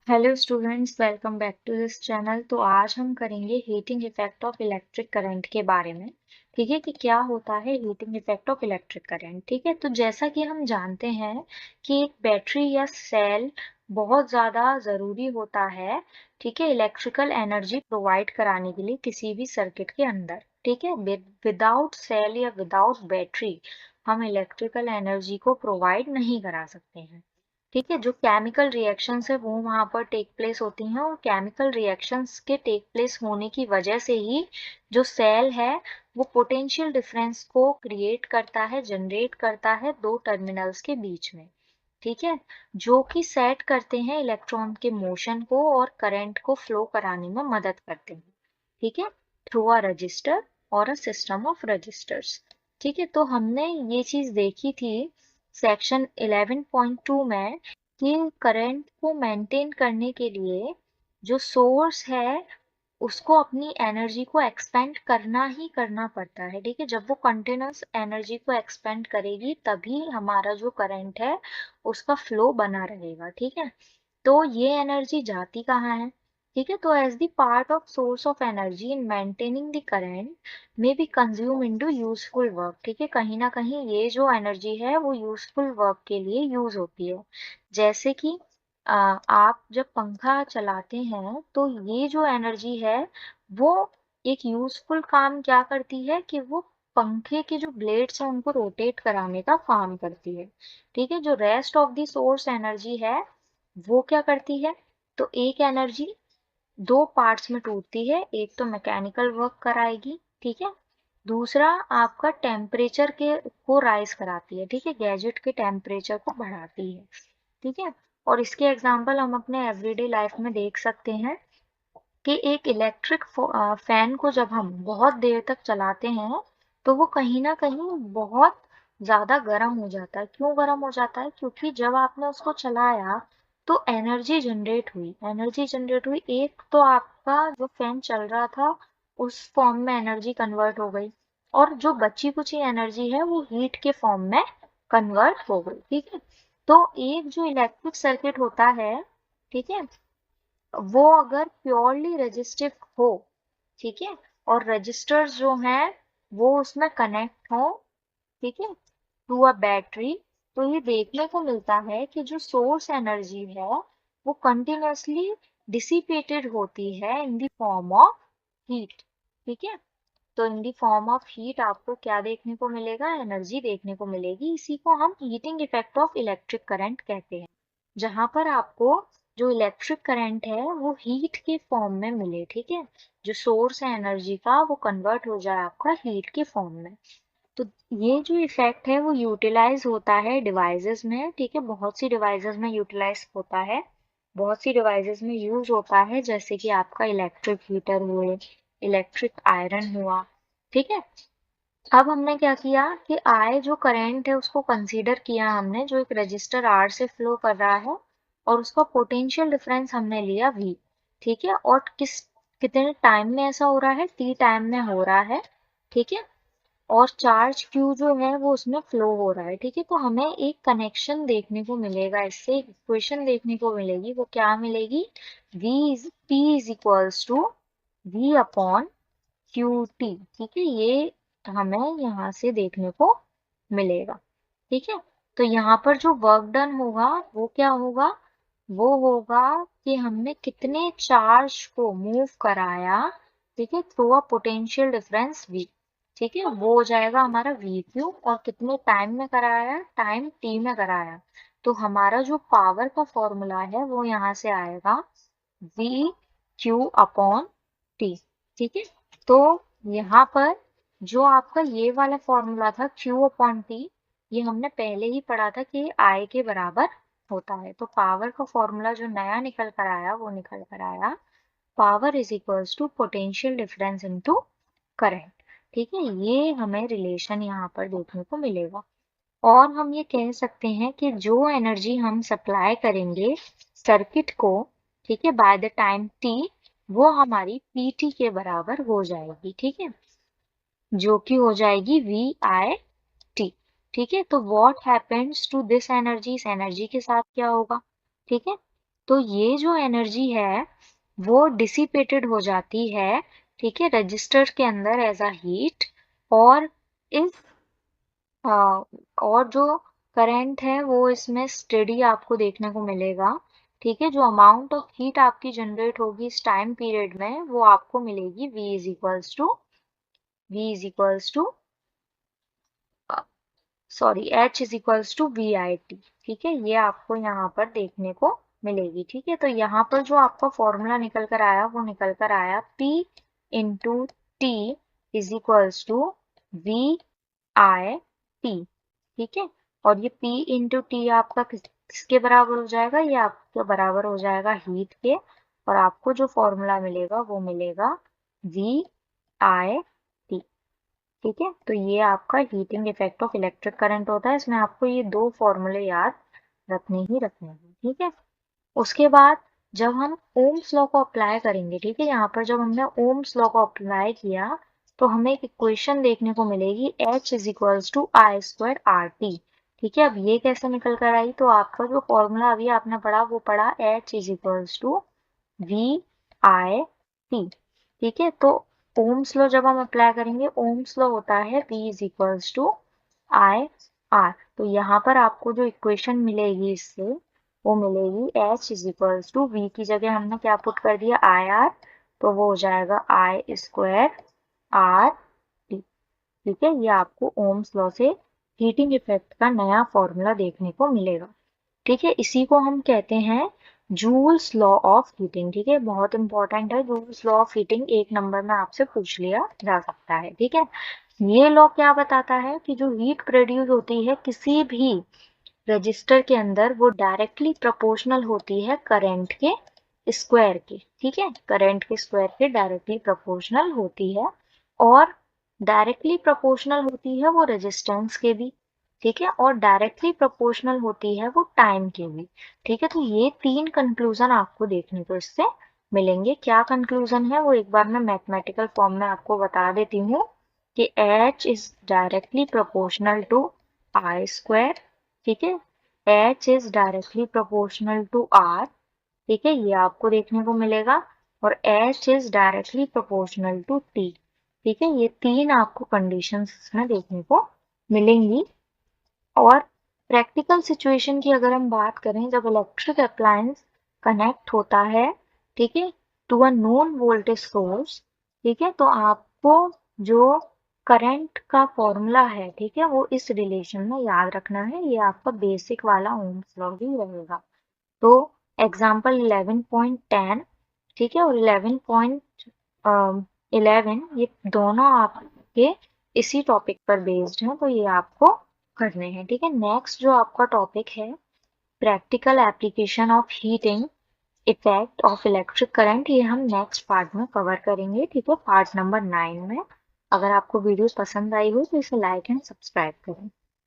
Hello students, welcome back to this channel. तो आज हम करेंगे heating effect of electric current के बारे में। ठीक है कि क्या होता है heating effect of electric current. ठीक है, तो जैसा कि हम जानते हैं कि एक बैटरी या सेल बहुत ज़्यादा ज़रूरी होता है, ठीक है, इलेक्ट्रिकल एनर्जी प्रोवाइड कराने के लिए किसी भी सर्किट के अंदर। ठीक है, विदाउट सेल या विदाउट बैटरी हम इलेक्ट्रिकल एनर्जी को प्रोवाइड नहीं करा सकते हैं। ठीक है, जो केमिकल रिएक्शंस है वो वहां पर टेक प्लेस होती हैं, और केमिकल रिएक्शंस के टेक प्लेस होने की वजह से ही जो सेल है वो पोटेंशियल डिफरेंस को क्रिएट करता है, जनरेट करता है दो टर्मिनल्स के बीच में। ठीक है, जो कि सेट करते हैं इलेक्ट्रॉन के मोशन को और करंट को फ्लो कराने में मदद करते हैं। ठीक है, थ्रू अ रजिस्टर और अ सिस्टम ऑफ रजिस्टर्स। ठीक है, तो हमने ये चीज देखी थी सेक्शन 11.2 में कि करंट को मेंटेन करने के लिए जो सोर्स है उसको अपनी एनर्जी को एक्सपेंड करना ही करना पड़ता है। ठीक है, जब वो कंटिन्यूस एनर्जी को एक्सपेंड करेगी तभी हमारा जो करंट है उसका फ्लो बना रहेगा। ठीक है, तो ये एनर्जी जाती कहाँ है? ठीक है, तो as the part of source of energy in maintaining the current may be consume into useful work. ठीक है, कहीं ना कहीं ये जो एनर्जी है वो यूजफुल वर्क के लिए यूज होती है। जैसे कि आप जब पंखा चलाते हैं तो ये जो एनर्जी है वो एक यूजफुल काम क्या करती है कि वो पंखे के जो ब्लेड्स हैं उनको रोटेट कराने का काम करती है। ठीक है, जो rest of the source energy है वो क्या करती है? तो एक एनर्जी दो पार्ट्स में टूटती है, एक तो मैकेनिकल वर्क कराएगी, ठीक है, दूसरा आपका टेम्परेचर के को राइज कराती है। ठीक है, गैजेट के टेम्परेचर को बढ़ाती है। ठीक है, और इसके एग्जांपल हम अपने एवरीडे लाइफ में देख सकते हैं कि एक इलेक्ट्रिक फैन को जब हम बहुत देर तक चलाते हैं तो वो कहीं ना कहीं बहुत ज्यादा गर्म हो जाता है। क्यों गर्म हो जाता है? क्योंकि जब आपने उसको चलाया तो एनर्जी जनरेट हुई। एक तो आपका जो फैन चल रहा था उस फॉर्म में एनर्जी कन्वर्ट हो गई, और जो बची कुची एनर्जी है वो हीट के फॉर्म में कन्वर्ट हो गई। ठीक है, तो एक जो इलेक्ट्रिक सर्किट होता है, ठीक है, वो अगर प्योरली रेजिस्टिव हो, ठीक है, और रजिस्टर्स जो हैं वो उसमें कनेक्ट हो, ठीक है, टू अ बैटरी, तो ये देखने को मिलता है कि जो सोर्स एनर्जी है वो कंटिन्यूअसली डिसिपेटेड होती है in the form of heat. ठीक है, तो in the form of heat आपको क्या देखने को मिलेगा? एनर्जी देखने को मिलेगी। इसी को हम heating effect of electric current कहते हैं, जहां पर आपको जो इलेक्ट्रिक करंट है वो हीट के फॉर्म में मिले। ठीक है, जो सोर्स है एनर्जी का वो कन्वर्ट हो जाए आपका हीट के फॉर्म में। तो ये जो इफेक्ट है वो यूटिलाइज होता है डिवाइसेस में। ठीक है, बहुत सी डिवाइसेस में यूटिलाइज होता है, बहुत सी डिवाइसेस में यूज होता है, जैसे कि आपका इलेक्ट्रिक हीटर हुए, इलेक्ट्रिक आयरन हुआ। ठीक है, अब हमने क्या किया कि आई जो करंट है उसको कंसीडर किया हमने, जो एक रजिस्टर आर से फ्लो कर रहा है, और उसका पोटेंशियल डिफरेंस हमने लिया वी। ठीक है, और कितने टाइम में ऐसा हो रहा है? टी टाइम में हो रहा है। ठीक है, और चार्ज क्यू जो है वो उसमें फ्लो हो रहा है। ठीक है, तो हमें एक कनेक्शन देखने को मिलेगा, इससे एक इक्वेशन देखने को मिलेगी। वो क्या मिलेगी? V is P is equals to V upon Q T. ठीक है, ये हमें यहाँ से देखने को मिलेगा। ठीक है, तो यहाँ पर जो वर्क डन होगा वो क्या होगा? वो होगा कि हमने कितने चार्ज को मूव कराया, ठीक है, through a potential difference v। ठीक है, वो हो जाएगा हमारा वी क्यू, और कितने टाइम में कराया? टाइम t में कराया। तो हमारा जो पावर का फॉर्मूला है वो यहाँ से आएगा वी क्यू अपॉन टी। ठीक है, तो यहाँ पर जो आपका ये वाला फॉर्मूला था Q अपॉन टी, ये हमने पहले ही पढ़ा था कि I के बराबर होता है। तो पावर का फॉर्मूला जो नया निकल कर आया वो निकल कर आया power is equals to potential difference into current. ठीक है, ये हमें रिलेशन यहाँ पर देखने को मिलेगा। और हम ये कह सकते हैं कि जो एनर्जी हम सप्लाई करेंगे सर्किट को, ठीक है, बाय द टाइम टी, वो हमारी पीटी के बराबर हो जाएगी। ठीक है, जो कि हो जाएगी वी आई टी। ठीक है, तो what happens to this energy? इस एनर्जी के साथ क्या होगा? ठीक है, तो ये जो एनर्जी है वो डिसिपेटेड हो जाती है, ठीक है, रजिस्टर के अंदर एज अ हीट। और इस और जो करंट है वो इसमें स्टेडी आपको देखने को मिलेगा, ठीक है। जो अमाउंट ऑफ हीट आपकी जनरेट होगी इस टाइम पीरियड में वो आपको मिलेगी V is equals to sorry H is equals to VIT, ठीक है। ये आपको यहाँ पर देखने को मिलेगी, ठीक है। तो यहाँ पर जो आपका फॉर्मूला निकल कर आया वो निकल कर आया P/T = ठीक है। और ये P/T आपका किसके बराबर हो जाएगा, ये आपके बराबर हो जाएगा हीट के। और आपको जो फॉर्मूला मिलेगा वो मिलेगा VIT, ठीक है। तो ये आपका heating effect of electric current होता है। इसमें आपको ये दो फॉर्मूले याद रखने हैं, ठीक है। उसके बाद जब हम ओम्स लॉ को अप्लाई करेंगे, ठीक है, यहाँ पर जब हमने ओम्स लॉ को अप्लाई किया तो हमें एक इक्वेशन देखने को मिलेगी H=I²RT, ठीक है। अब ये कैसे निकल कर आई, तो आपका जो फॉर्मूला अभी आपने पढ़ा वो पढ़ा H=VIT, ठीक है। तो ओम्स लॉ जब हम अप्लाई करेंगे, ओम्स लॉ होता है V=I/R। तो यहाँ पर आपको जो इक्वेशन मिलेगी इससे वो मिलेगी H=V की जगह हमने क्या पुट कर दिया IR, तो वो हो जाएगा I²RT, ठीक है। ये आपको ओम्स लॉ से हीटिंग इफेक्ट का नया फॉर्मूला देखने को मिलेगा, ठीक है। इसी को हम कहते हैं जूल्स लॉ ऑफ हीटिंग, ठीक है। बहुत इंपॉर्टेंट है joules law of heating, 1 number में आपसे पूछ लिया जा सकता है, ठीक है। ये लॉ क्या बताता है कि जो हीट प्रोड्यूस होती है किसी भी रजिस्टर के अंदर वो डायरेक्टली प्रोपोर्शनल होती है करंट के स्क्वायर के, ठीक है। करंट के स्क्वायर के डायरेक्टली प्रोपोर्शनल होती है। और डायरेक्टली प्रोपोर्शनल होती है वो रेजिस्टेंस के भी, ठीक है। और डायरेक्टली प्रोपोर्शनल होती है वो टाइम के भी, ठीक है। तो ये 3 कंक्लूजन आपको देखने को इससे मिलेंगे। क्या कंक्लूजन है वो एक बार मैं मैथमेटिकल फॉर्म में आपको बता देती हूँ कि H is directly proportional to I², ठीक है। H is directly proportional to R, ठीक है, ये आपको देखने को मिलेगा। और H is directly proportional to T, ठीक है। ये 3 आपको कंडीशंस इसमें देखने को मिलेंगी। और प्रैक्टिकल सिचुएशन की अगर हम बात करें, जब इलेक्ट्रिक अप्लायंस कनेक्ट होता है, ठीक है, to a known voltage source, ठीक है, तो आपको जो करंट का फॉर्मूला है, ठीक है, वो इस रिलेशन में याद रखना है। ये आपका बेसिक वाला ओम्स लॉ ही रहेगा। तो एग्जाम्पल 11.10, ठीक है, और 11.11 ये दोनों आपके इसी टॉपिक पर बेस्ड हैं, तो ये आपको करने हैं, ठीक है। नेक्स्ट जो आपका टॉपिक है practical application of heating effect of electric current, ये हम नेक्स्ट पार्ट में कवर करेंगे, ठीक है, पार्ट नंबर 9 में। अगर आपको वीडियो पसंद आई हो तो इसे लाइक एंड सब्सक्राइब करें।